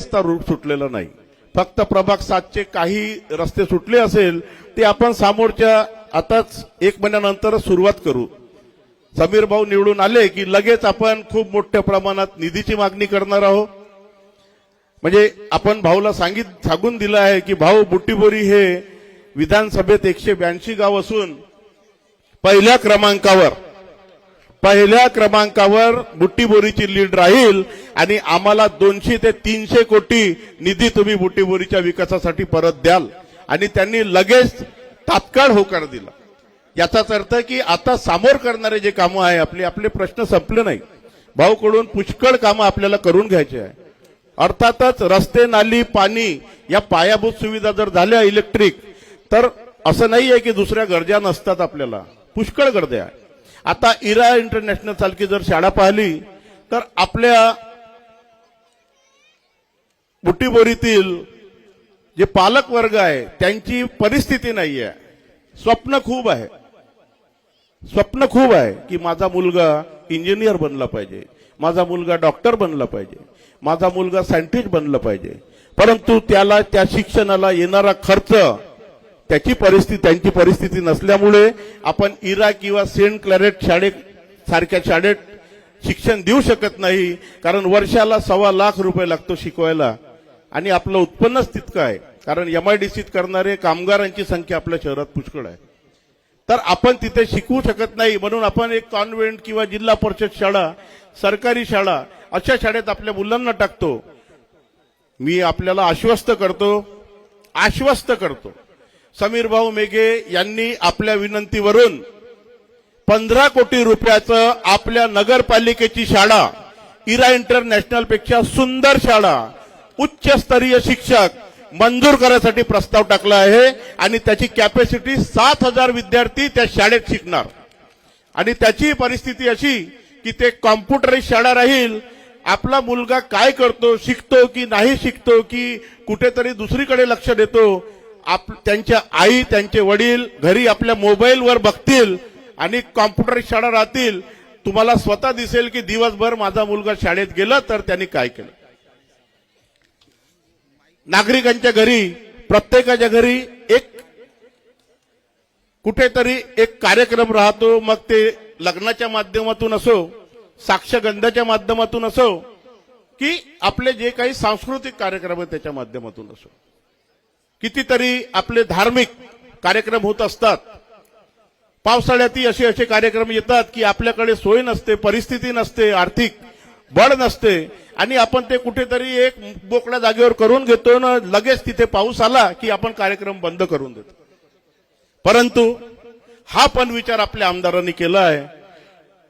रस्ता रूट सुटलेला नाही. फक्त प्रभाग 7चे काही रस्ते सुटले असेल ते आपण समोरच्या आताच 1 महिन्यानंतर सुरुवात करू. समीर भाऊ निवडून आले की लगेच आपण खूप मोठ्या प्रमाणात निधीची मागणी करणार आहोत. म्हणजे आपण भाऊला सांगून दिलं आहे की भाऊ बुट्टीबोरी हे विधानसभेत 182 गाव असून पहिल्या क्रमांकावर बुट्टीबोरीची लीड राहील आणि आम्हाला 200 ते 300 कोटी निधी तुम्ही बुट्टीबोरीच्या विकासासाठी परत द्याल. आणि त्यांनी लगेच तात्काळ होकार दिला. याचाच अर्थ की आता समोर करणारे जे कामं आहे आपले प्रश्न संपले नाही. भाऊकडून पुष्कळ कामं आपल्याला करून घ्यायचे आहे. अर्थातच रस्ते, नाली, पाणी या पायाभूत सुविधा जर झाल्या इलेक्ट्रिक, तर असं नाहीये की दुसऱ्या गरजा नसतात. आपल्याला पुष्कळ गरजा आहे. आता इरा इंटरनॅशनल सारखी जर शाळा पाहिली तर आपल्या बुट्टीबोरीतील जे पालक वर्ग आहे त्यांची परिस्थिती नाहीये. स्वप्न खूप आहे की माझा मुलगा इंजिनियर बनला पाहिजे, माझा मुलगा डॉक्टर बनला पाहिजे, माझा मुलगा सायंटिस्ट बनला पाहिजे. परंतु त्याला त्या शिक्षणाला येणारा खर्च त्यांची परिस्थिती नसल्यामुळे आपण इरा किंवा सेंट क्लॅरेट सारख्या शाळेत शिक्षण देऊ शकत नाही. कारण वर्षाला 1.25 लाख रुपये लागतो शिकवायला आणि आपलं उत्पन्नच तितकं आहे. कारण MIDCत करणारे कामगारांची संख्या आपल्या शहरात पुष्कळ आहे. तर आपण तिथे शिकवू शकत नाही. म्हणून आपण एक कॉन्व्हेंट किंवा जिल्हा परिषद शाळा, सरकारी शाळा अशा शाळेत आपल्या मुलांना टाकतो. मी आपल्याला आश्वस्त करतो समीर भाऊ मेघे यांनी आपल्या विनंतीवरून 15 कोटी रुपयाचं आपल्या नगरपालिकेची शाळा, इरा इंटरनॅशनल पेक्षा सुंदर शाळा, उच्चस्तरीय शिक्षक मंजूर करायसाठी प्रस्ताव टाकला आहे. आणि त्याची कॅपॅसिटी 7,000 विद्यार्थी त्या शाळेत शिकणार. आणि त्याची परिस्थिती अशी की ते कॉम्प्युटराइज शाळा राहील. आपला मुलगा काय करतो, शिकतो की नाही शिकतो, की कुठेतरी दुसरीकडे लक्ष देतो, त्यांच्या आई, त्यांचे वडील घरी आपल्या मोबाईलवर बघतील आणि कॉम्प्युटराइज शाळा राहतील. तुम्हाला स्वतः दिसेल की दिवसभर माझा मुलगा शाळेत गेला तर त्यांनी काय केलं. नागरिकांच्या घरी, प्रत्येकाच्या घरी कुठेतरी एक कार्यक्रम राहतो. मग ते लग्नाच्या माध्यमातून असो, साक्षगंधाच्या माध्यमातून असो, की आपले जे काही सांस्कृतिक कार्यक्रम आहेत त्याच्या माध्यमातून असो. कितीतरी आपले धार्मिक कार्यक्रम होत असतात. पावसाळ्यातही असे कार्यक्रम येतात की आपल्याकडे सोय नसते, परिस्थिती नसते, आर्थिक बळ नसते आणि आपण ते कुठेतरी एक मोकळ्या जागेवर करून घेतो ना, लगेच तिथे पाऊस आला की आपण कार्यक्रम बंद करून देतो. परंतु हा पण विचार आपल्या आमदारांनी केला आहे.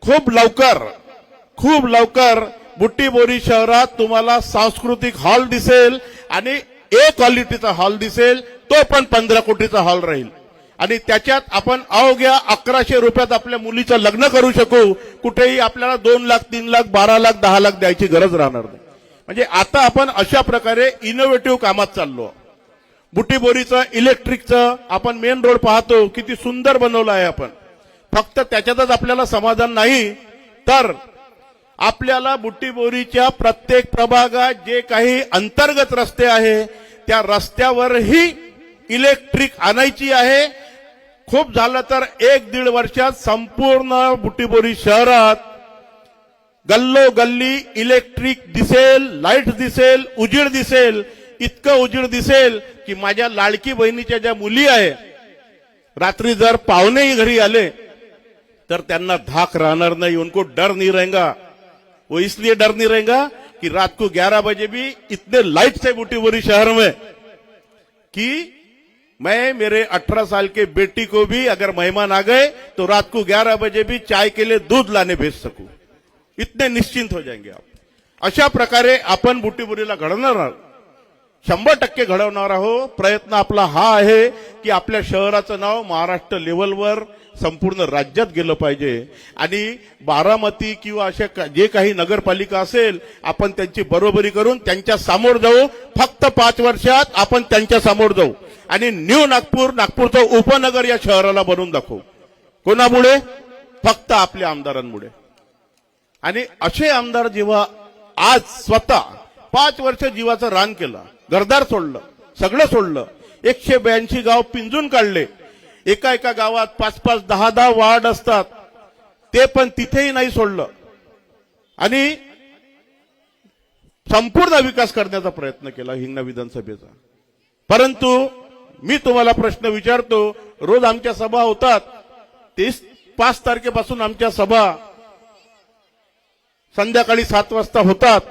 खूप लवकर बुट्टीबोरी शहरात तुम्हाला सांस्कृतिक हॉल दिसेल आणि ए क्वालिटीचा हॉल दिसेल. तो पण 15 कोटीचा हॉल राहील आणि त्याच्यात आपण अवघ्या 1100 रुपयात आपल्या मुलीचं लग्न करू शकू. कुठेही आपल्याला 2 लाख, 3 लाख, 12 लाख, 10 लाख द्यायची गरज राहणार नाही. म्हणजे आता आपण अशा प्रकारे इनोव्हेटिव्ह कामात चाललो. बुट्टीबोरीचं इलेक्ट्रिकचं आपण मेन रोड पाहतो, किती सुंदर बनवला आहे आपण. फक्त त्याच्यातच आपल्याला समाधान नाही, तर आपल्याला बुट्टीबोरीच्या प्रत्येक प्रभागात जे काही अंतर्गत रस्ते आहे त्या रस्त्यावरही इलेक्ट्रिक आणायची आहे. खूप झालं तर 1-1.5 वर्षात संपूर्ण बुट्टीबोरी शहरात गल्लोगल्ली इलेक्ट्रिक दिसेल, लाईट दिसेल, उजेड दिसेल. इतकं उजेड दिसेल की माझ्या लाडकी बहिणीच्या ज्या मुली आहे, रात्री जर पाहुणेही घरी आले तर त्यांना धाक राहणार नहीं. उनको डर नहीं रहेगा. वो इसलिए डर नहीं रहेगा कि रात को 11 बजे भी इतने लाइट्स है बुट्टीबोरी शहर में कि मैं मेरे 18 साल के बेटी को भी अगर मेहमान आ गए तो रात को 11 बजे भी चाय के लिए दूध लाने भेज सकूं. इतने निश्चिंत हो जाएंगे आप. अशा प्रकारे आपण बुट्टीबोरीला घडवणार, 100% घडवणार आहोत. प्रयत्न आपला हा आहे की आपल्या शहराचं नाव महाराष्ट्र लेवलवर संपूर्ण राज्यात गेलं पाहिजे. आणि बारामती किंवा अशा जे काही नगरपालिका असेल आपण त्यांची बरोबरी करून त्यांच्या समोर जाऊ. फक्त 5 वर्षात आपण त्यांच्या समोर जाऊ आणि न्यू नागपूरचं उपनगर या शहराला बनवून दाखवू. कोणामुळे? फक्त आपल्या आमदारांमुळे. आणि असे आमदार जेव्हा आज स्वतः 5 वर्ष जीवाचं रान केलं, घरदार सोडलं, सगळं सोडलं, 182 गाव पिंजून काढले. एका एका गावात 5-5, 10-10 वार्ड असतात, ते पण तिथेही नाही सोडलं आणि संपूर्ण विकास करण्याचा प्रयत्न केला हिंगणा विधानसभेचा. परंतु मी तुम्हाला प्रश्न विचारतो, रोज आमच्या सभा होतात, 5 तारखेपासून आमच्या सभा संध्याकाळी 7 वाजता होतात.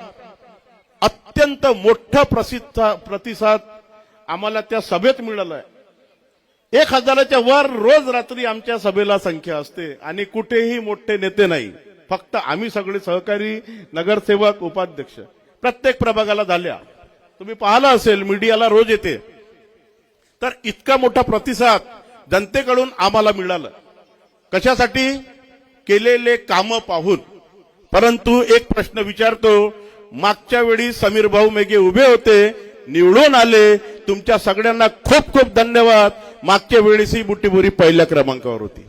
अत्यंत मोठा प्रतिसाद आम्हाला त्या सभेत मिळाला आहे. 1000च्या वर रोज रात्री आमच्या सभेला संख्या असते आणि कुठेही मोठे नेते नाही, फक्त आम्ही सगळे सहकारी, नगरसेवक, उपाध्यक्ष प्रत्येक प्रभागाला झाल्या. तुम्ही पाहिला असेल, मीडियाला रोज येते. तर इतका मोठा प्रतिसाद जनतेकडून आम्हाला मिळाला. कशासाठी? केलेले कामं पाहून. परंतु एक प्रश्न विचारतो, मागच्या वेळी समीर भाऊ मेघे उभे होते, निवडून आले, तुमच्या सगळ्यांना खूप खूप धन्यवाद. मागच्या वेळेस ही बुट्टीबोरी पहिल्या क्रमांकावर होती.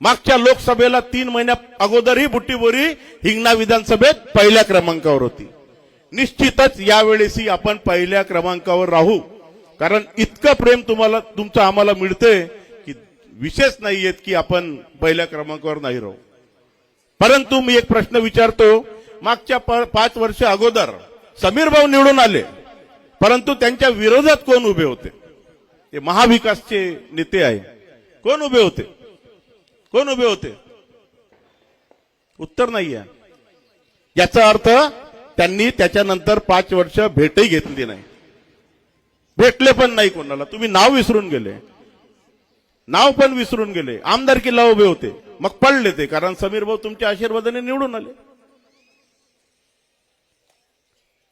मागच्या लोकसभेला 3 महिन्या अगोदर ही बुट्टीबोरी हिंगणा विधानसभेत पहिल्या क्रमांकावर होती. निश्चितच यावेळेसही आपण पहिल्या क्रमांकावर राहू, कारण इतकं प्रेम तुमचं आम्हाला मिळते की विशेष नाहीयेत की आपण पहिल्या क्रमांकावर नाही राहू. परंतु मी एक प्रश्न विचारतो, मागच्या 5 वर्ष अगोदर समीर भाऊ निवडून आले, परंतु त्यांच्या विरोधात कोण उभे होते? ते महाविकासचे नेते आहे. कोण उभे होते? कोण उभे होते? उत्तर नाहीये. याचा अर्थ त्यांनी त्याच्यानंतर 5 वर्ष भेटही घेतली नाही, भेटले पण नाही कोणाला. तुम्ही नाव विसरून गेले, नाव पण विसरून गेले. आमदारकीला उभे होते, मग पडले ते, कारण समीर भाऊ तुमच्या आशीर्वादाने निवडून आले.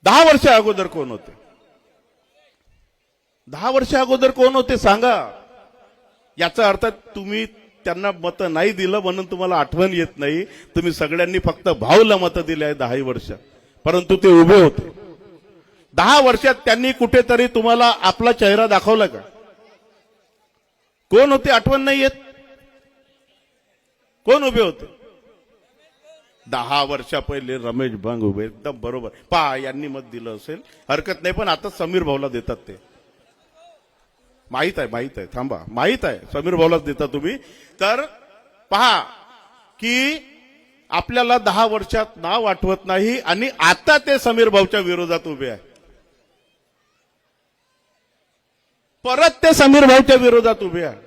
10 वर्ष अगोदर कोण होते? 10 वर्ष अगोदर कोण होते सांगा. याचा अर्थ तुम्ही त्यांना मत नाही दिलं म्हणून तुम्हाला आठवण येत नाही. तुम्ही सगळ्यांनी फक्त भाऊला मत दिले आहे 10 वर्ष, परंतु ते उभे होते. 10 वर्षात त्यांनी कुठेतरी तुम्हाला आपला चेहरा दाखवला का? कोण होते? आठवण नाही येत. कोण उभे होते? 10 वर्षा पहिले रमेश भंग उभे. एकदम बरोबर. पहा, यांनी मत दिलं असेल, हरकत नाही, पण आता समीर भाऊला देतात. ते माहित आहे, माहित आहे, थांबा, माहित आहे, समीर भाऊलाच देता तुम्ही. तर पहा की आपल्याला 10 वर्षात नाव आठवत नाही आणि आता ते समीर भाऊच्या विरोधात उभे आहे. परत ते समीर भाऊच्या विरोधात उभे आहे.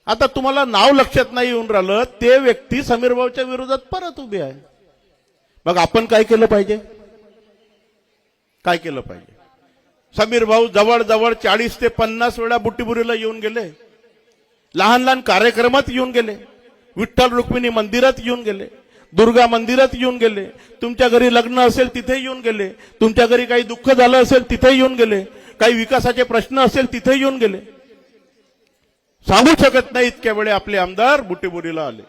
आता तुम्हाला नाव लक्षात नाही येऊन राहिलं, ते व्यक्ती समीर भाऊच्या विरोधात परत उभे आहे. मग आपण काय केलं पाहिजे? काय केलं पाहिजे? समीर भाऊ जवळजवळ 40 ते 50 वेळा बुट्टीबुरीला येऊन गेले, लहान लहान कार्यक्रमात येऊन गेले, विठ्ठल रुक्मिणी मंदिरात येऊन गेले, दुर्गा मंदिरात येऊन गेले, तुमच्या घरी लग्न असेल तिथे येऊन गेले, तुमच्या घरी काही दुःख झालं असेल तिथे येऊन गेले, काही विकासाचे प्रश्न असेल तिथे येऊन गेले. सांगू शकत नाही इतक्या वेळे आपले आमदार बुट्टीबोरीला आले.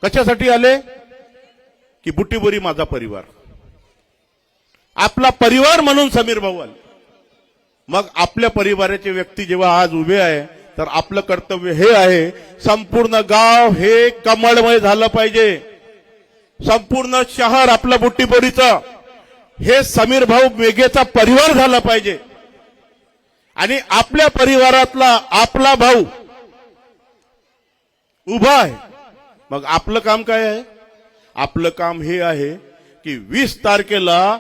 कशासाठी आले? की बुट्टीबोरी माझा परिवार, आपला परिवार म्हणून समीर भाऊ आले. मग आपल्या परिवाराचे व्यक्ती जेव्हा आज उभे आहे, तर आपलं कर्तव्य हे आहे, संपूर्ण गाव हे कमळमय झालं पाहिजे. संपूर्ण शहर आपलं बुट्टीबोरीचं हे समीर भाऊ मेघेचा परिवार झाला पाहिजे. आणि आपल्या परिवारातला आपला भाऊ उभा आहे. मग आपलं काम काय आहे? आपलं काम हे आहे की 20 तारखेला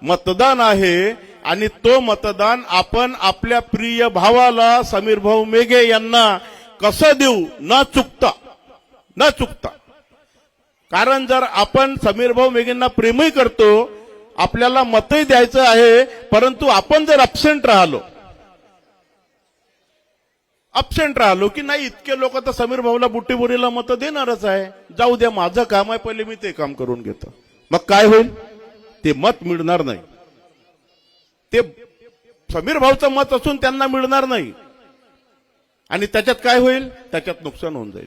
मतदान आहे आणि तो मतदान आपण आपल्या प्रिय भावाला समीर भाऊ मेघे यांना कसं देऊ, न चुकता. कारण जर आपण समीर भाऊ मेघेंना प्रेमही करतो, आपल्याला मतही द्यायचं आहे, परंतु आपण जर अब्सेंट राहिलो की नाही, इतके लोक तर समीर भाऊला बुट्टीबोरीला मत देणारच आहे, जाऊ द्या, माझं काम आहे, पहिले मी ते काम करून घेतो. मग काय होईल? ते मत मिळणार नाही. ते समीर भाऊचं मत असून त्यांना मिळणार नाही. आणि त्याच्यात काय होईल? त्याच्यात नुकसान होऊन जाईल,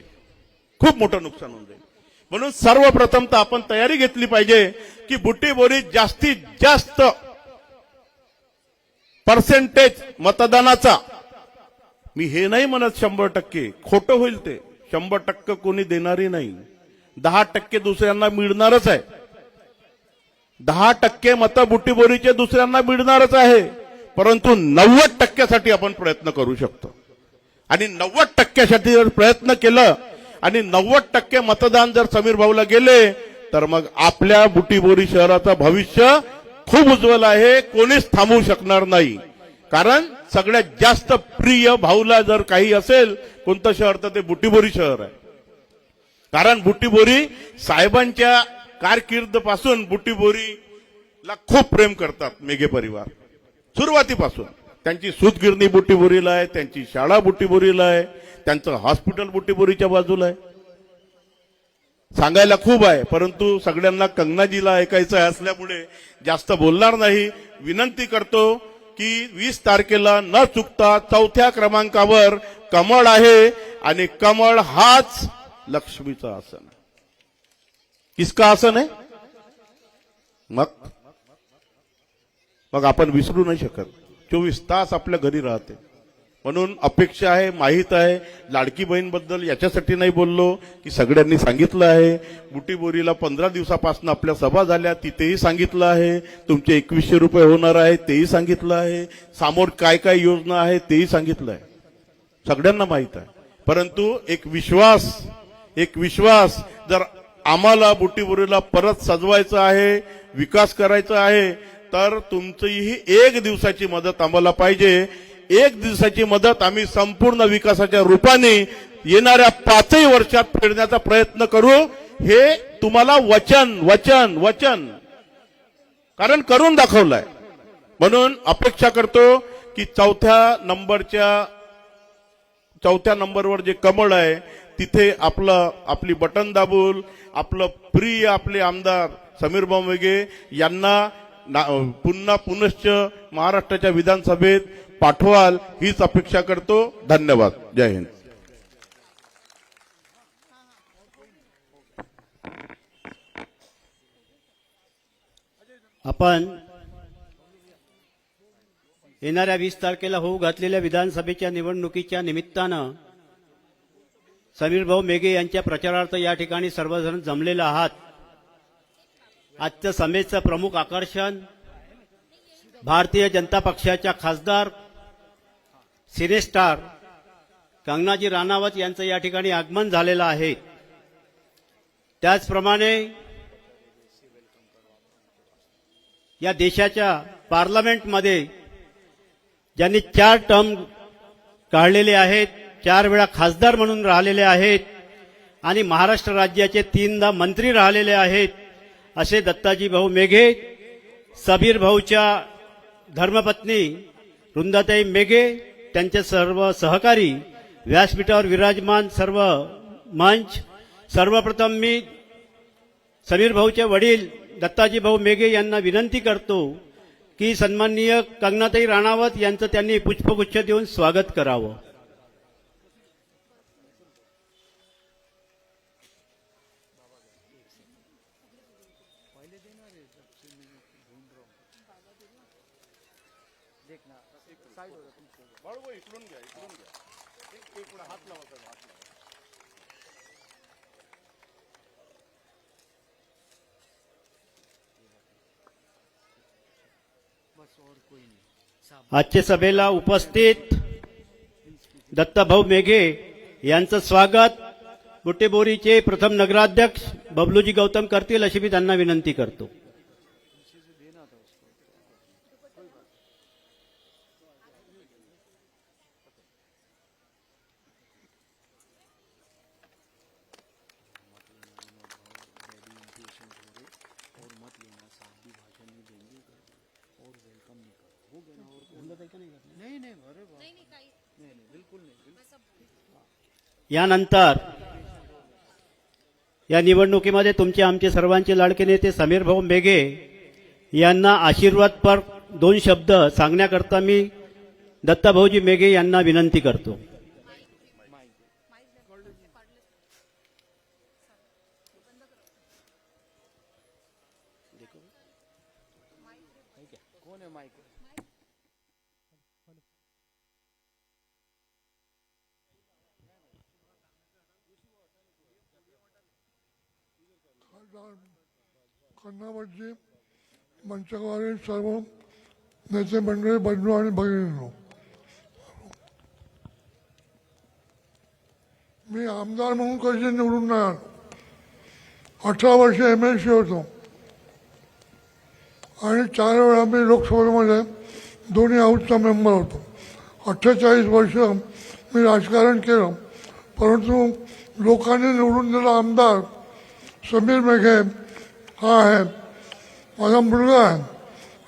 खूप मोठं नुकसान होऊन जाईल. म्हणून सर्वप्रथम तर आपण तयारी घेतली पाहिजे की बुट्टीबोरी जास्तीत जास्त पर्सेंटेज मतदानाचा, मी हे नाही म्हणत 100%, खोटं होईल ते. 100% कोणी देणारही नाही, 10% दुसऱ्यांना मिळणारच आहे. 10% मतं बुट्टीबोरीचे दुसऱ्यांना मिळणारच आहे, परंतु 90% आपण प्रयत्न करू शकतो. आणि 90% जर प्रयत्न केलं आणि 90% मतदान जर समीर भाऊला गेले तर मग आपल्या बुटीबोरी शहराचं भविष्य खूप उज्ज्वल आहे, कोणीच थांबवू शकणार नाही. कारण सगळ्यात जास्त प्रिय भाऊला जर काही असेल कोणतं शहर तर ते बुटीबोरी शहर आहे. कारण बुटीबोरी साहेबांच्या कारकीर्दपासून बुटीबोरीला खूप प्रेम करतात मेघे परिवार. सुरुवातीपासून त्यांची सूतगिरणी बुटीबोरीला आहे, त्यांची शाळा बुटीबोरीला आहे, त्यांचं हॉस्पिटल बुटीबोरीच्या बाजूला आहे. सांगायला खूप आहे, परंतु सगळ्यांना कंगनाजीला ऐकायचं असल्यामुळे जास्त बोलणार नाही. विनंती करतो की 20 तारखेला न चुकता 4थ्या क्रमांकावर कमळ आहे आणि कमळ हाच लक्ष्मीचा आसन आहे. किसका आसन आहे? मग आपण विसरू नाही शकत. 24 तास आपल्या घरी राहते. म्हणून अपेक्षा आहे, माहीत आहे. लाडकी बहीणबद्दल याच्यासाठी नाही बोललो की सगळ्यांनी सांगितलं आहे. बुटीबोरीला 15 दिवसापासून आपल्या सभा झाल्या, तिथेही सांगितलं आहे. तुमचे 2100 रुपये होणार आहे तेही सांगितलं आहे. समोर काय काय योजना आहे तेही सांगितलं आहे. सगळ्यांना माहीत आहे. परंतु एक विश्वास जर आम्हाला बुटीबोरीला परत सजवायचं आहे, विकास करायचा आहे, तर तुमचीही 1 दिवसाची मदत आम्हाला पाहिजे. 1 दिवसाची मदत आम्ही संपूर्ण विकासाच्या रूपाने येणाऱ्या 5 वर्षात फेडण्याचा प्रयत्न करू. हे तुम्हाला वचन कारण करून दाखवलंय. म्हणून अपेक्षा करतो की 4थ्या नंबरवर जे कमळ आहे तिथे आपली बटन दाबून आपलं प्रिय आपले आमदार समीर भाऊ मेघे यांना पुनश्च महाराष्ट्राच्या विधानसभेत पाठवाल हीच अपेक्षा करतो. धन्यवाद. जय हिंद. आपण येणाऱ्या 20 तारखेला होऊ घातलेल्या विधानसभेच्या निवडणुकीच्या निमित्तानं समीर भाऊ मेघे यांच्या प्रचारार्थ या ठिकाणी सर्वजण जमलेले आहात. आजच्या सभेचं प्रमुख आकर्षण भारतीय जनता पक्षाच्या खासदार सिनेस्टार कंगनाजी राणावत यांचं या ठिकाणी आगमन झालेलं आहे. त्याचप्रमाणे या देशाच्या पार्लमेंटमध्ये ज्यांनी 4 टर्म काढलेले आहेत, 4 वेळा खासदार म्हणून राहिलेले आहेत आणि महाराष्ट्र राज्याचे 3दा मंत्री राहिलेले आहेत असे दत्ताजी भाऊ मेघे, समीर भाऊच्या धर्मपत्नी वृंदाताई मेघे, त्यांचे सर्व सहकारी, व्यासपीठावर विराजमान सर्व मंच. सर्वप्रथम मी समीर भाऊचे वडील दत्ताजी भाऊ मेघे यांना विनंती करतो की सन्माननीय कंगनाताई राणावत यांचं त्यांनी पुष्पगुच्छ देऊन स्वागत करावं. आजच्या सभेला उपस्थित दत्ताभाऊ मेघे यांचं स्वागत बुट्टीबोरीचे प्रथम नगराध्यक्ष बबलूजी गौतम करतील अशी मी त्यांना विनंती करतो. यानंतर या निवडणुकीमध्ये तुमचे आमचे सर्वांचे लाडके नेते समीर भाऊ मेघे यांना आशीर्वादपर 2 शब्द सांगण्याकरता मी दत्ताभाऊजी मेघे यांना विनंती करतो. खन्नावतजी, मंचावरील सर्व नेते मंडळी, बंधू आणि भगिनींनो, मी आमदार म्हणून कधी निवडून नाही आलो. 18 वर्ष MLC होतो आणि 4 वेळा मी लोकसभेमध्ये दोन्ही हाऊसचा मेंबर होतो. 48 वर्ष मी राजकारण केलं, परंतु लोकांनी निवडून दिला आमदार समीर मेघे हा आहे. माझा मुलगा आहे.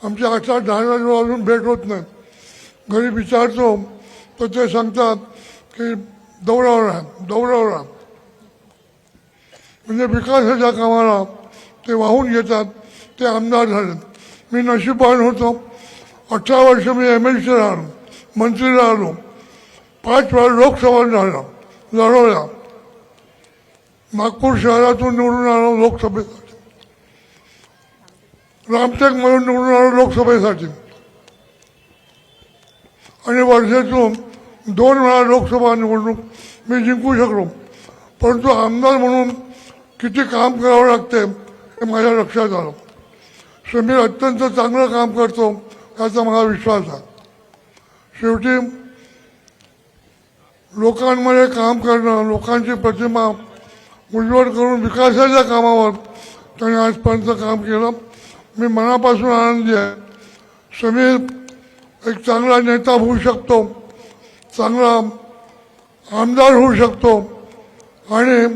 आमची 8-10 अजून भेट होत नाही. घरी विचारतो तर ते सांगतात की दौऱ्यावर आहे. म्हणजे विकासाच्या कामाला ते वाहून घेतात, ते आमदार झाले. मी नशीबवान होतो. 18 वर्ष मी MLC राहिलो, मंत्री राहिलो, 5 वेळा लोकसभा लढवल्या. नागपूर शहरातून निवडून आलो लोकसभेसाठी, रामटेकमधून निवडून आलो लोकसभेसाठी आणि वर्षातून 2 वेळा लोकसभा निवडणूक मी जिंकू शकलो. परंतु आमदार म्हणून किती काम करावं लागते हे माझ्या लक्षात आलं. समीर अत्यंत चांगलं काम करतो याचा मला विश्वास आहे. शेवटी लोकांमध्ये काम करणं, लोकांची प्रतिमा उज्ज्वल करून विकासाच्या कामावर त्याने आजपर्यंत काम केलं. मी मनापासून आनंदी आहे. समीर एक चांगला नेता होऊ शकतो, चांगला आमदार होऊ शकतो आणि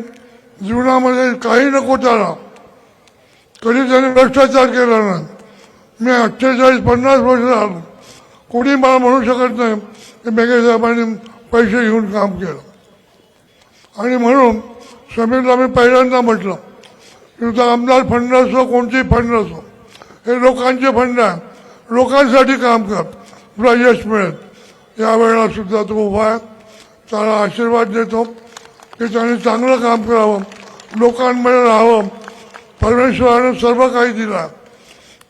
जीवनामध्ये काही नको त्याला, कधी त्याने भ्रष्टाचार केला नाही. मी 48-50 वर्ष राहिलो. कोणी मला म्हणू शकत नाही की मेघे साहेबांनी पैसे घेऊन काम केलं. आणि म्हणून समीरला मी पहिल्यांदा म्हटलं की तुझा आमदार फंड असो, कोणतेही फंड असो, हे लोकांचे फंड आहे, लोकांसाठी काम कर, तुला यश मिळेल. यावेळेला सुद्धा तो उभा आहे. त्याला आशीर्वाद देतो की त्याने चांगलं काम करावं, लोकांमध्ये राहावं. परमेश्वरानं सर्व काही दिलं.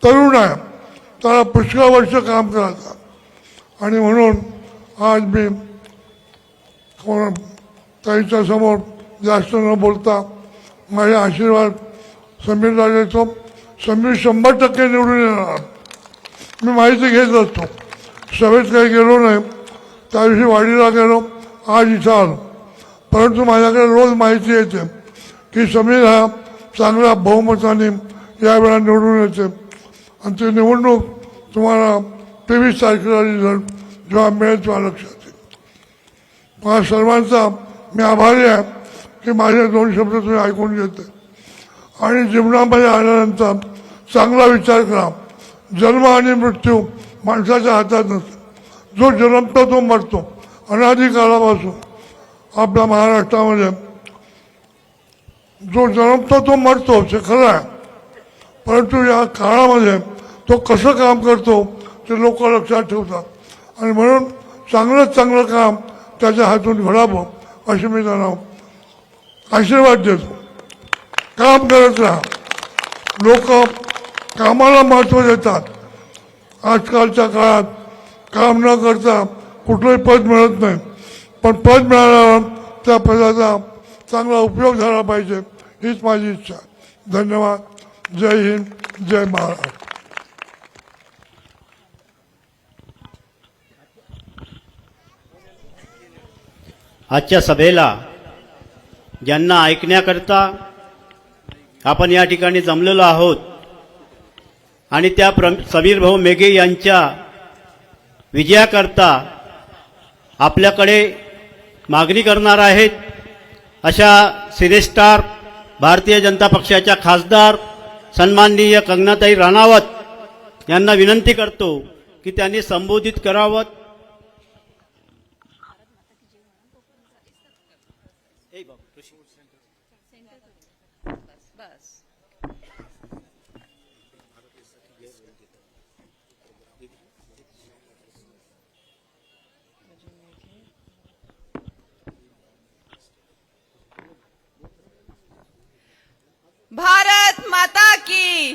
तरुण आहे, त्याला पुष्कळ वर्ष काम करायचं आणि म्हणून आज मी ताईच्या समोर जास्त न बोलता माझे आशीर्वाद समीरला देतो. समीर 100% निवडून येणार. मी माहिती घेत असतो. सभेत काही गेलो नाही, त्या दिवशी वाडीला गेलो, आज इथं आलो. परंतु माझ्याकडे रोज माहिती येते की समीर हा चांगल्या बहुमताने यावेळा निवडून येते आणि ती निवडणूक तुम्हाला 23 तारखेला रिझल्ट जेव्हा मिळेल तेव्हा लक्षात येईल. मला सर्वांचा मी आभारी आहे की माझे 2 शब्द तुम्ही ऐकून घेते. आणि जीवनामध्ये आल्यानंतर चांगला विचार करा. जन्म आणि मृत्यू माणसाच्या हातात नसतो. जो जन्मतो तो मरतो. अनादी काळापासून आपल्या महाराष्ट्रामध्ये जो जन्मतो तो मरतो, हे खरं आहे. परंतु या काळामध्ये तो कसं काम करतो ते लोक लक्षात ठेवतात आणि म्हणून चांगलं काम त्याच्या हातून घडावं असे मी त्यांना आशीर्वाद देतो. काम करत राहा. लोक कामाला महत्त्व देतात. आजकालच्या काळात काम न करता कुठलंही पद मिळत नाही, पण पद मिळाल्यावर त्या पदाचा चांगला उपयोग झाला पाहिजे हीच माझी इच्छा. धन्यवाद. जय हिंद, जय महाराष्ट्र. आजच्या सभेला ज्यांना ऐकण्याकरता आपण या ठिकाणी जमलेलो आहोत आणि त्या समीर भाऊ मेघे यांच्या विजयाकरता आपल्याकडे मागणी करणार आहेत अशा सिनेस्टार भारतीय जनता पक्षाच्या खासदार सन्माननीय कंगनाताई राणावत यांना विनंती करतो की त्यांनी संबोधित करावं. भारत माता की,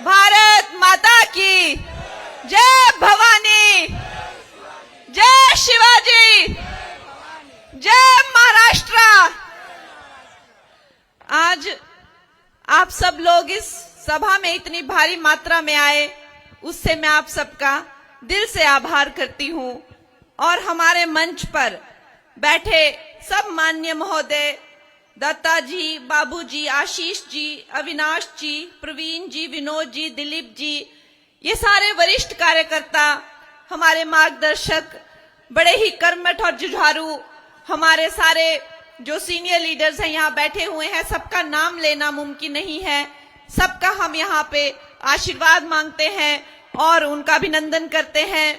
भारत माता की जय. भवानी, जय शिवाजी, जय महाराष्ट्र. आज आप सब लोग इस सभा में इतनी भारी मात्रा में आए, उससे मैं आप सबका दिल से आभार करती हूं। और हमारे मंच पर बैठे सब माननीय महोदय, दत्ता जी, बाबू जी, आशीष जी, अविनाश जी, प्रवीण जी, विनोद जी, दिलीप जी, ये सारे वरिष्ठ कार्यकर्ता, हमारे मार्गदर्शक, बड़े ही कर्मठ और जुझारू, हमारे सारे जो सीनियर लीडर्स हैं यहाँ बैठे हुए हैं, सबका नाम लेना मुमकिन नहीं है। सबका हम यहाँ पे आशीर्वाद मांगते हैं और उनका अभिनंदन करते हैं।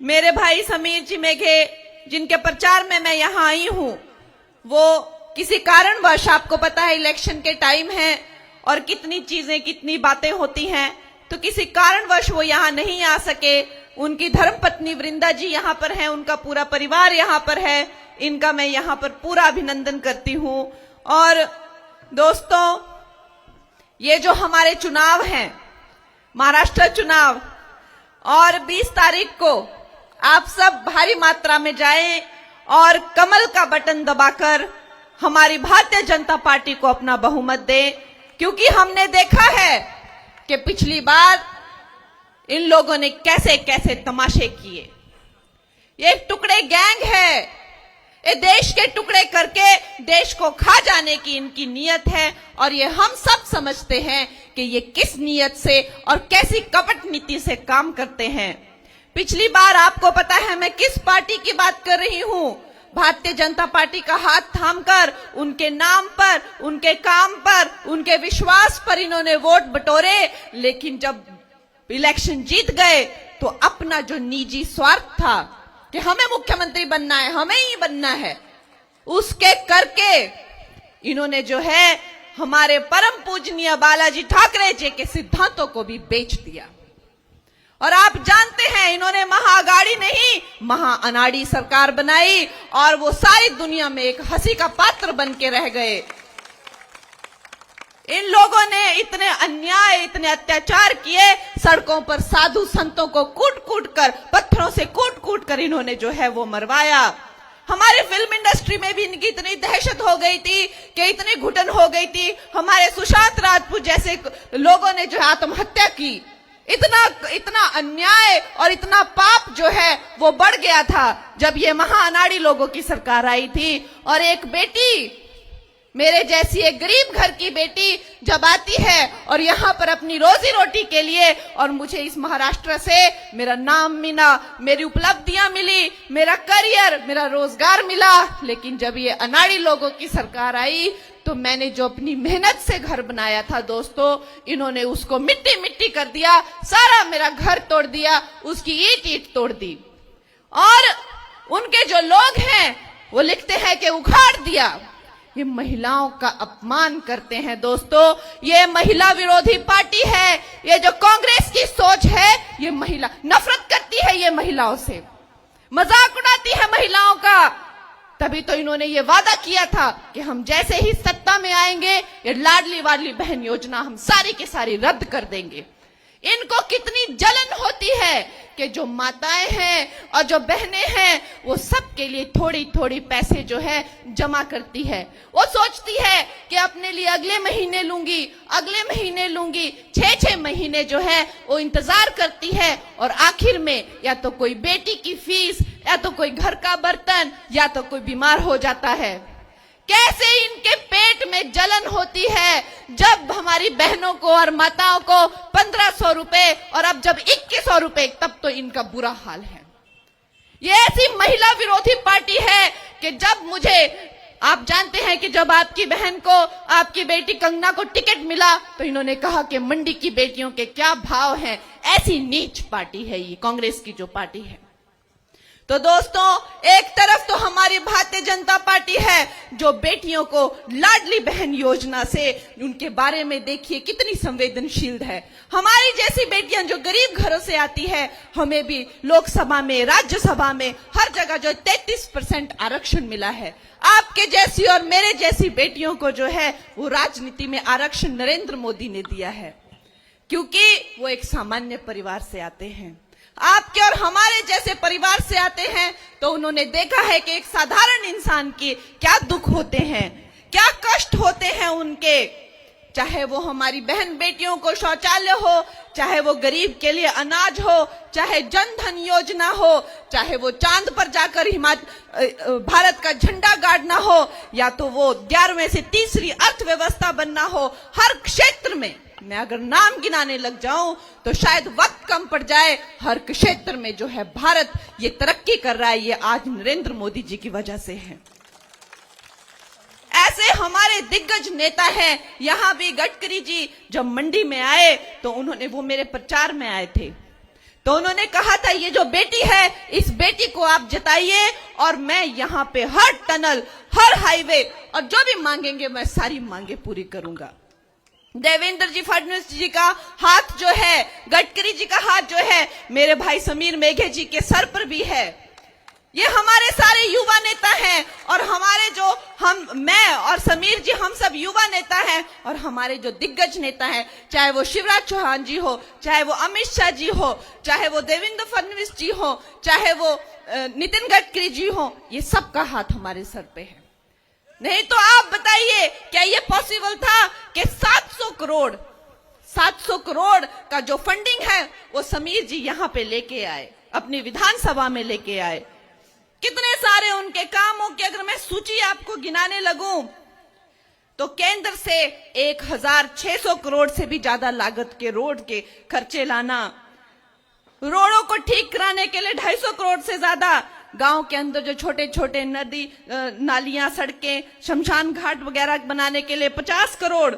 मेरे भाई समीर जी मेघे, जिनके प्रचार में मैं यहाँ आई हूँ, वो किसी कारणवश, आपको पता है इलेक्शन के टाइम है और कितनी चीजें, कितनी बातें होती हैं, तो किसी कारणवश वो यहाँ नहीं आ सके। उनकी धर्मपत्नी वृंदा जी यहाँ पर हैं, उनका पूरा परिवार यहाँ पर है, इनका मैं यहाँ पर पूरा अभिनंदन करती हूँ। और दोस्तों, ये जो हमारे चुनाव हैं, महाराष्ट्र चुनाव, और 20 तारीख को आप सब भारी मात्रा में जाएं और कमल का बटन दबाकर हमारी भारतीय जनता पार्टी को अपना बहुमत दें, क्योंकि हमने देखा है कि पिछली बार इन लोगों ने कैसे कैसे तमाशे किए। ये एक टुकड़े गैंग है, ये देश के टुकड़े करके देश को खा जाने की इनकी नीयत है, और ये हम सब समझते हैं कि ये किस नीयत से और कैसी कपट नीति से काम करते हैं। पिछली बार आपको पता है मैं किस पार्टी की बात कर रही हूं, भारतीय जनता पार्टी का हाथ थामकर उनके नाम पर, उनके काम पर, उनके विश्वास पर इन्होंने वोट बटोरे, लेकिन जब इलेक्शन जीत गए तो अपना जो निजी स्वार्थ था कि हमें मुख्यमंत्री बनना है, हमें ही बनना है, उसके करके इन्होंने जो है हमारे परम पूजनीय बालाजी ठाकरे जी के सिद्धांतों को भी बेच दिया। और आप जानते हैं इन्होंने महाअगाड़ी नहीं, महाअनाड़ी सरकार बनाई, और वो सारी दुनिया में एक हंसी का पात्र बन के रह गए। इन लोगों ने इतने अन्याय, इतने अत्याचार किए, सड़कों पर साधु संतों को कूट कूट कर, पत्थरों से कूट कूट कर इन्होंने जो है वो मरवाया। हमारे फिल्म इंडस्ट्री में भी इनकी इतनी दहशत हो गई थी कि इतनी घुटन हो गई थी, हमारे सुशांत राजपूत जैसे लोगों ने जो है आत्महत्या की। इतना अन्याय और इतना पाप जो है वो बढ़ गया था जब ये महाअनाड़ी लोगों की सरकार आई थी। और एक बेटी, मेरे जैसी एक गरीब घर की बेटी जब आती है और यहाँ पर अपनी रोजी रोटी के लिए, और मुझे इस महाराष्ट्र से मेरा नाम मिला, मेरी उपलब्धियां मिली, मेरा करियर, मेरा रोजगार मिला, लेकिन जब ये अनाड़ी लोगों की सरकार आई तो मैंने जो अपनी मेहनत से घर बनाया था दोस्तों, इन्होंने उसको मिट्टी मिट्टी कर दिया, सारा मेरा घर तोड़ दिया, उसकी ईंट ईंट तोड़ दी। और उनके जो लोग हैं वो लिखते हैं कि उखाड़ दिया। ये महिलाओं का अपमान करते हैं दोस्तों, ये महिला विरोधी पार्टी है। ये जो कांग्रेस की सोच है, ये महिला नफरत करती है, ये महिलाओं से मजाक उड़ाती है महिलाओं का। तभी तो इन्होंने ये वादा किया था कि हम जैसे ही सत्ता में आएंगे ये लाडली वाडली बहन योजना हम सारी की सारी रद्द कर देंगे। इनको कितनी जलन होती है कि जो माताएं हैं और जो बहनें हैं वो सबके लिए थोड़ी थोड़ी पैसे जो है जमा करती है। वो सोचती है कि अपने लिए अगले महीने लूंगी, अगले महीने लूंगी, 6-6 महीने जो है वो इंतजार करती है, और आखिर में या तो कोई बेटी की फीस, या तो कोई घर का बर्तन, या तो कोई बीमार हो जाता है। कैसे इनके पेट में जलन होती है जब हमारी बहनों को और माताओं को 1500 रुपए, और अब जब 2100 रुपए, तब तो इनका बुरा हाल है। ये ऐसी महिला विरोधी पार्टी है कि जब मुझे, आप जानते हैं कि जब आपकी बहन को, आपकी बेटी कंगना को टिकट मिला तो इन्होंने कहा कि मंडी की बेटियों के क्या भाव हैं। ऐसी नीच पार्टी है ये कांग्रेस की जो पार्टी है। तो दोस्तों, एक तरफ तो हमारी भारतीय जनता पार्टी है जो बेटियों को लाडली बहन योजना से, उनके बारे में देखिए कितनी संवेदनशील है। हमारी जैसी बेटियां जो गरीब घरों से आती है, हमें भी लोकसभा में, राज्यसभा में, हर जगह जो 33% आरक्षण मिला है। आपके जैसी और मेरे जैसी बेटियों को जो है वो राजनीति में आरक्षण नरेंद्र मोदी ने दिया है, क्योंकि वो एक सामान्य परिवार से आते हैं। आपके और हमारे जैसे परिवार से आते हैं तो उन्होंने देखा है कि एक साधारण इंसान के क्या दुख होते हैं, क्या कष्ट होते हैं उनके। चाहे वो हमारी बहन बेटियों को शौचालय हो, चाहे वो गरीब के लिए अनाज हो, चाहे जन धन योजना हो, चाहे वो चांद पर जाकर भारत का झंडा गाड़ना हो, या तो वो 11वें से तीसरी अर्थव्यवस्था बनना हो, हर क्षेत्र में मैं अगर नाम गिनाने लग जाऊं तो शायद वक्त कम पड़ जाए। हर क्षेत्र में जो है भारत ये तरक्की कर रहा है, ये आज नरेंद्र मोदी जी की वजह से है। ऐसे हमारे दिग्गज नेता हैं। यहां भी गडकरी जी जब मंडी में आए तो वो मेरे प्रचार में आए थे, तो उन्होंने कहा था ये जो बेटी है इस बेटी को आप जताइए और मैं यहां पे हर टनल, हर हाईवे और जो भी मांगेंगे मैं सारी मांगे पूरी करूंगा। देवेंद्र जी फडणवीस जी का हाथ जो है, गडकरी जी का हाथ जो है मेरे भाई समीर मेघे जी के सर पर भी है। ये हमारे सारे युवा नेता हैं और हमारे जो मैं और समीर जी हम सब युवा नेता हैं, और हमारे जो दिग्गज नेता हैं, चाहे वो शिवराज चौहान जी हो, चाहे वो अमित शाह जी हो, चाहे वो देवेंद्र फडणवीस जी हो, चाहे वो नितिन गडकरी जी हो, ये सबका हाथ हमारे सर पे है। नहीं तो आप बताइए क्या ये पॉसिबल था कि 700 करोड़ का जो फंडिंग है वो समीर जी यहां पे लेके आए, अपनी विधानसभा में लेके आए। कितने सारे उनके कामों की अगर मैं सूची आपको गिनाने लगूं तो केंद्र से 1600 करोड़ से भी ज्यादा लागत के रोड के खर्चे लाना, रोडों को ठीक कराने के लिए 250 करोड़ से ज्यादा, गांव के अंदर जो छोटे छोटे नदी नालियां, सड़कें, शमशान घाट वगैरह बनाने के लिए 50 करोड़,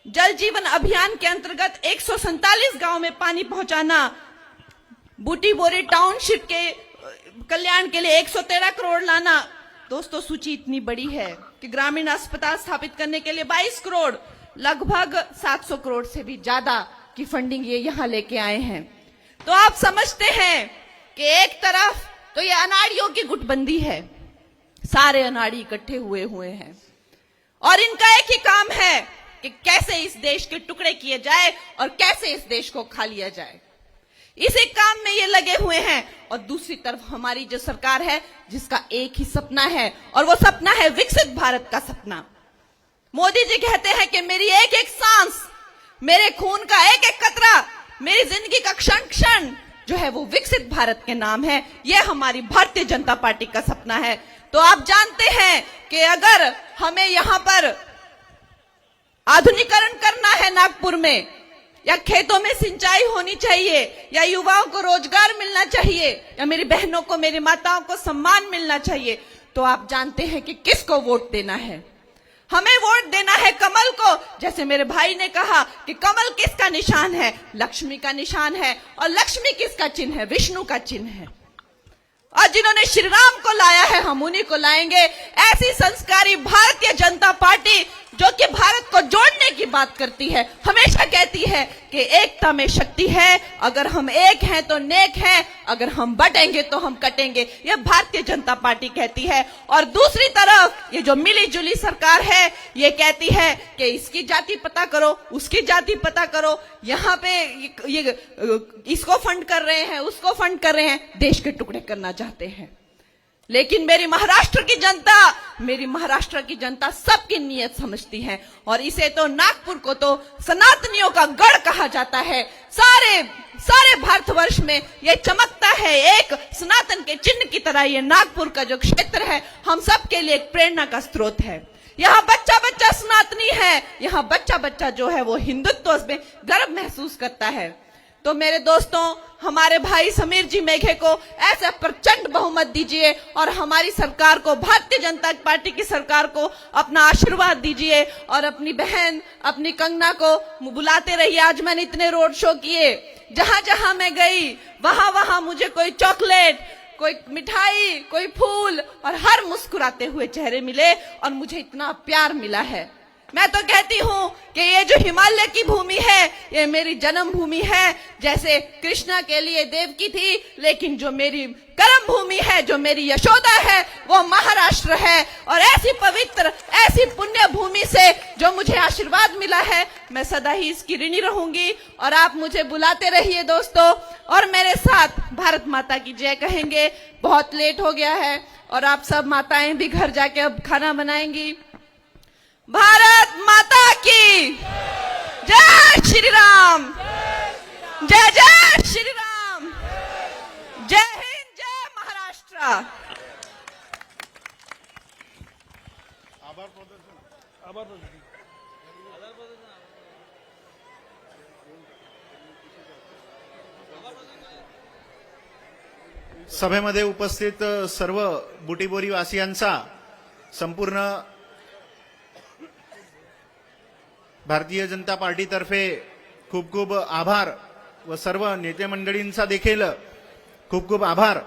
जल जीवन अभियान के अंतर्गत 147 गांव में पानी पहुंचाना, बूटी बोरी टाउनशिप के कल्याण के लिए 113 करोड़ लाना। दोस्तों सूची इतनी बड़ी है कि ग्रामीण अस्पताल स्थापित करने के लिए 22 करोड़, लगभग 700 करोड़ से भी ज्यादा की फंडिंग ये यहां लेके आए हैं। तो आप समझते हैं कि एक तरफ तो ये अनाड़ियों की गुटबंदी है, सारे अनाड़ी इकट्ठे हुए हैं और इनका एक ही काम है कि कैसे इस देश के टुकड़े किए जाए और कैसे इस देश को खा लिया जाए, इसी काम में ये लगे हुए हैं। और दूसरी तरफ हमारी जो सरकार है जिसका एक ही सपना है और वो सपना है विकसित भारत का सपना। मोदी जी कहते हैं कि मेरी एक एक सांस, मेरे खून का एक एक कतरा, मेरी जिंदगी का क्षण क्षण जो है वो विकसित भारत के नाम है। ये हमारी भारतीय जनता पार्टी का सपना है। तो आप जानते हैं कि अगर हमें यहां पर आधुनिकीकरण करना है नागपुर में, या खेतों में सिंचाई होनी चाहिए, या युवाओं को रोजगार मिलना चाहिए, या मेरी बहनों को, मेरी माताओं को सम्मान मिलना चाहिए, तो आप जानते हैं कि किसको वोट देना है। हमें वोट देना है कमल को। जैसे मेरे भाई ने कहा कि कमल किसका निशान है? लक्ष्मी का निशान है। और लक्ष्मी किसका चिन्ह है? विष्णु का चिन्ह है। और जिन्होंने श्री राम को लाया है हम उन्हीं को लाएंगे। ऐसी संस्कारी भारतीय जनता पार्टी जो कि भारत को जोड़ने की बात करती है, हमेशा कहती है कि एकता में शक्ति है, अगर हम एक हैं तो नेक हैं, अगर हम बटेंगे तो हम कटेंगे, यह भारतीय जनता पार्टी कहती है। और दूसरी तरफ ये जो मिली जुली सरकार है ये कहती है कि इसकी जाति पता करो, उसकी जाति पता करो, यहाँ पे ये इसको फंड कर रहे हैं, उसको फंड कर रहे हैं, देश के टुकड़े करना चाहते हैं। लेकिन मेरी महाराष्ट्र की जनता सबकी नीयत समझती है और इसे तो नागपुर को तो सनातनियों का गढ़ कहा जाता है। सारे भारतवर्ष में ये चमकता है, एक सनातन के चिन्ह की तरह ये नागपुर का जो क्षेत्र है हम सबके लिए एक प्रेरणा का स्रोत है। यहाँ बच्चा बच्चा सनातनी है, यहाँ बच्चा बच्चा जो है वो हिंदुत्व में गर्व महसूस करता है। तो मेरे दोस्तों, हमारे भाई समीर जी मेघे को ऐसा प्रचंड बहुमत दीजिए और हमारी सरकार को, भारतीय जनता पार्टी की सरकार को अपना आशीर्वाद दीजिए और अपनी बहन, अपनी कंगना को बुलाते रहिए। आज मैंने इतने रोड शो किए, जहां जहां मैं गई वहां वहां मुझे कोई चॉकलेट, कोई मिठाई, कोई फूल और हर मुस्कुराते हुए चेहरे मिले और मुझे इतना प्यार मिला है। मैं तो कहती हूँ कि ये जो हिमालय की भूमि है ये मेरी जन्म भूमि है। जैसे कृष्णा के लिए देवकी थी, लेकिन जो मेरी कर्म भूमि है, जो मेरी यशोदा है, वो महाराष्ट्र है। और ऐसी पवित्र, ऐसी पुण्य भूमि से जो मुझे आशीर्वाद मिला है, मैं सदा ही इसकी ऋणी रहूंगी। और आप मुझे बुलाते रहिए दोस्तों, और मेरे साथ भारत माता की जय कहेंगे। बहुत लेट हो गया है और आप सब माताएं भी घर जाके अब खाना बनाएंगी। भारत माता की जय श्री राम, जय जय श्री राम, जय हिंद, जय महाराष्ट्र। सभेमध्ये उपस्थित सर्व बुटीबोरी वासियांचा संपूर्ण भारतीय जनता पार्टीतर्फे खूप खूप आभार व सर्व नेते मंडळींचा देखील खूप खूप आभार।